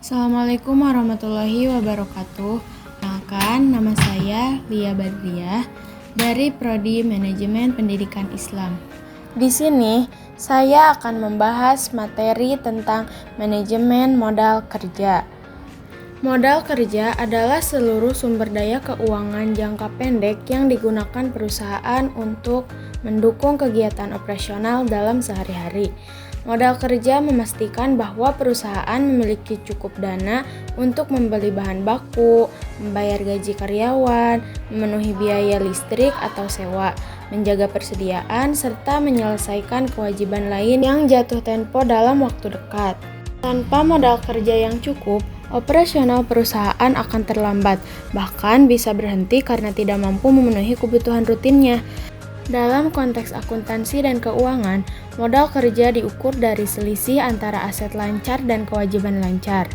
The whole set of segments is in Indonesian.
Assalamualaikum warahmatullahi wabarakatuh. Perkenalkan, nama saya Lia Badriah dari Prodi Manajemen Pendidikan Islam. Di sini saya akan membahas materi tentang manajemen modal kerja. Modal kerja adalah seluruh sumber daya keuangan jangka pendek yang digunakan perusahaan untuk mendukung kegiatan operasional dalam sehari-hari. Modal kerja memastikan bahwa perusahaan memiliki cukup dana untuk membeli bahan baku, membayar gaji karyawan, memenuhi biaya listrik atau sewa, menjaga persediaan, serta menyelesaikan kewajiban lain yang jatuh tempo dalam waktu dekat. Tanpa modal kerja yang cukup, operasional perusahaan akan terlambat, bahkan bisa berhenti karena tidak mampu memenuhi kebutuhan rutinnya. Dalam konteks akuntansi dan keuangan, modal kerja diukur dari selisih antara aset lancar dan kewajiban lancar.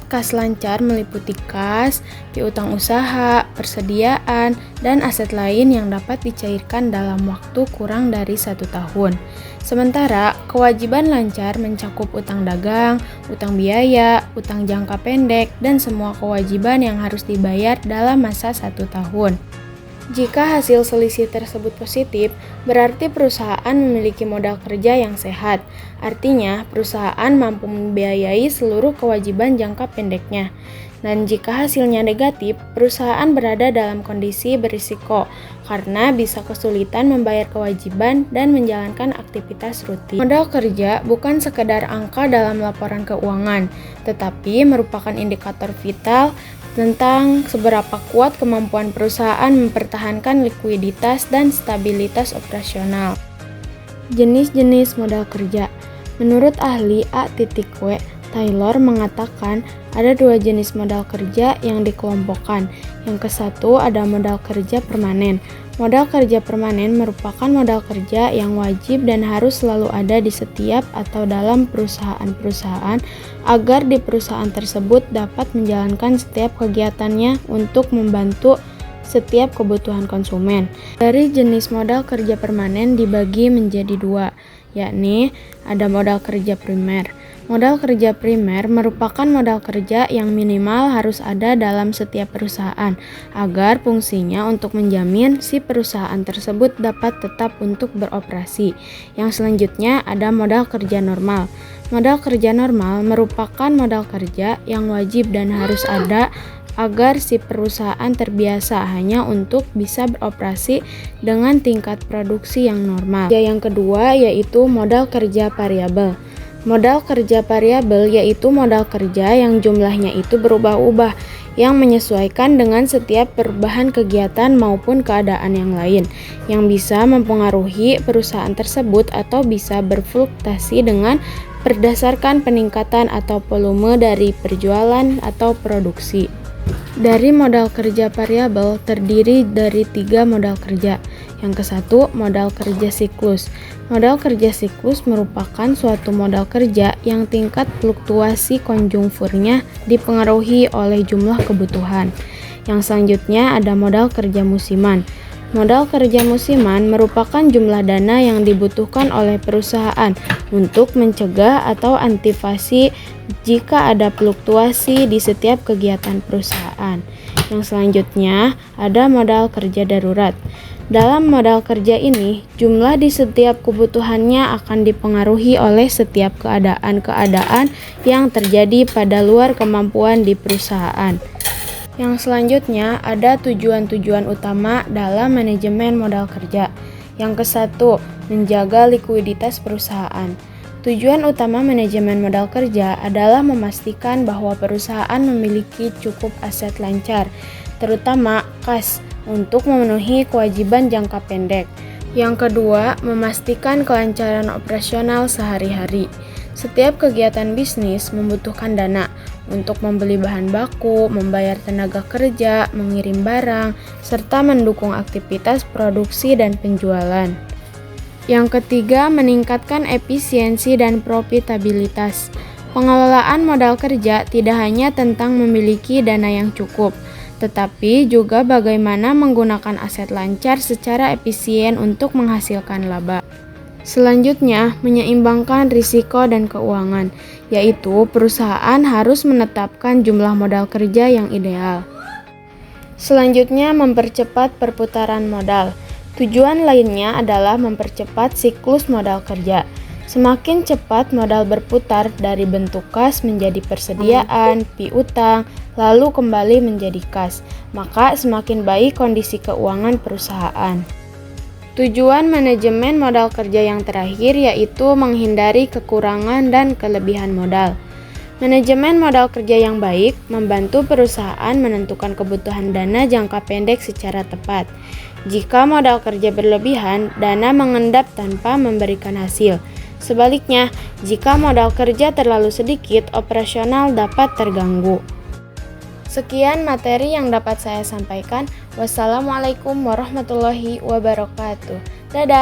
Kas lancar meliputi kas, piutang usaha, persediaan, dan aset lain yang dapat dicairkan dalam waktu kurang dari 1 tahun. Sementara, kewajiban lancar mencakup utang dagang, utang biaya, utang jangka pendek, dan semua kewajiban yang harus dibayar dalam masa 1 tahun. Jika hasil selisih tersebut positif, berarti perusahaan memiliki modal kerja yang sehat. Artinya, perusahaan mampu membiayai seluruh kewajiban jangka pendeknya. Dan jika hasilnya negatif, perusahaan berada dalam kondisi berisiko karena bisa kesulitan membayar kewajiban dan menjalankan aktivitas rutin. Modal kerja bukan sekedar angka dalam laporan keuangan, tetapi merupakan indikator vital tentang seberapa kuat kemampuan perusahaan mempertahankan likuiditas dan stabilitas operasional. Jenis-jenis modal kerja. Menurut ahli A.W. Taylor mengatakan ada 2 jenis modal kerja yang dikelompokkan. Yang ke-1 ada modal kerja permanen. Modal kerja permanen merupakan modal kerja yang wajib dan harus selalu ada di setiap atau dalam perusahaan-perusahaan agar di perusahaan tersebut dapat menjalankan setiap kegiatannya untuk membantu setiap kebutuhan konsumen. Dari jenis modal kerja permanen dibagi menjadi 2, yakni ada modal kerja primer. Modal kerja primer merupakan modal kerja yang minimal harus ada dalam setiap perusahaan agar fungsinya untuk menjamin si perusahaan tersebut dapat tetap untuk beroperasi. Yang selanjutnya ada modal kerja normal. Modal kerja normal merupakan modal kerja yang wajib dan harus ada agar si perusahaan terbiasa hanya untuk bisa beroperasi dengan tingkat produksi yang normal. Yang kedua yaitu modal kerja variabel. Modal kerja variabel yaitu modal kerja yang jumlahnya itu berubah-ubah, yang menyesuaikan dengan setiap perubahan kegiatan maupun keadaan yang lain, yang bisa mempengaruhi perusahaan tersebut atau bisa berfluktuasi dengan berdasarkan peningkatan atau volume dari perjualan atau produksi. Dari modal kerja variabel terdiri dari 3 modal kerja. Yang ke-1, modal kerja siklus. Modal kerja siklus merupakan suatu modal kerja yang tingkat fluktuasi konjungturnya dipengaruhi oleh jumlah kebutuhan. Yang selanjutnya ada modal kerja musiman. Modal kerja musiman merupakan jumlah dana yang dibutuhkan oleh perusahaan untuk mencegah atau antisipasi jika ada fluktuasi di setiap kegiatan perusahaan. Yang selanjutnya ada modal kerja darurat. Dalam modal kerja ini, jumlah di setiap kebutuhannya akan dipengaruhi oleh setiap keadaan-keadaan yang terjadi pada luar kemampuan di perusahaan. Yang selanjutnya ada tujuan-tujuan utama dalam manajemen modal kerja. Yang ke-1, menjaga likuiditas perusahaan. Tujuan utama manajemen modal kerja adalah memastikan bahwa perusahaan memiliki cukup aset lancar, terutama kas, untuk memenuhi kewajiban jangka pendek. Yang kedua, memastikan kelancaran operasional sehari-hari. Setiap kegiatan bisnis membutuhkan dana untuk membeli bahan baku, membayar tenaga kerja, mengirim barang, serta mendukung aktivitas produksi dan penjualan. Yang ketiga, meningkatkan efisiensi dan profitabilitas. Pengelolaan modal kerja tidak hanya tentang memiliki dana yang cukup, tetapi juga bagaimana menggunakan aset lancar secara efisien untuk menghasilkan laba. Selanjutnya, menyeimbangkan risiko dan keuangan, yaitu perusahaan harus menetapkan jumlah modal kerja yang ideal. Selanjutnya, mempercepat perputaran modal. Tujuan lainnya adalah mempercepat siklus modal kerja. Semakin cepat modal berputar dari bentuk kas menjadi persediaan, piutang, lalu kembali menjadi kas, maka semakin baik kondisi keuangan perusahaan. Tujuan manajemen modal kerja yang terakhir yaitu menghindari kekurangan dan kelebihan modal. Manajemen modal kerja yang baik membantu perusahaan menentukan kebutuhan dana jangka pendek secara tepat. Jika modal kerja berlebihan, dana mengendap tanpa memberikan hasil. Sebaliknya, jika modal kerja terlalu sedikit, operasional dapat terganggu. Sekian materi yang dapat saya sampaikan. Wassalamualaikum warahmatullahi wabarakatuh. Dadah.